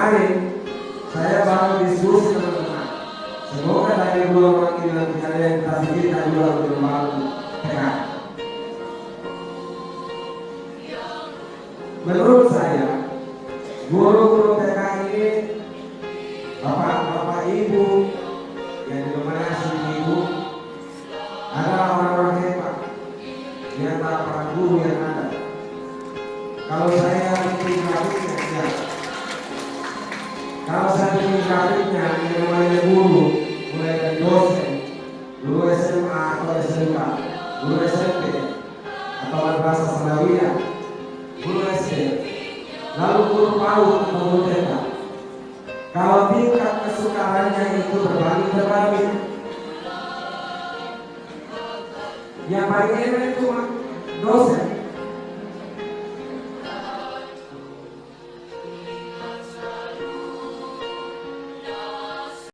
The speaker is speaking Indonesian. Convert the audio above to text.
kemarin saya baru diskusi teman-teman. Semoga dari dua perwakilan bicara yang kita pikirkan juga untuk membangun TK. Menurut saya, guru-guru TK ini, bapak-bapak ibu yang didominasi ibu adalah orang-orang hebat di antara para guru yang ada. Kalau saya bikin grafiknya, ya. Kalau saya bikin grafiknya, yang namanya guru, mulai dari dosen, guru SMA atau SMK, guru SMP, atau bahasa Sandawiyah, guru SD, lalu guru PAUD atau guru TK. Kalau tingkat kesukarannya itu berbagi-berbagi, yang paling enak itu dosen.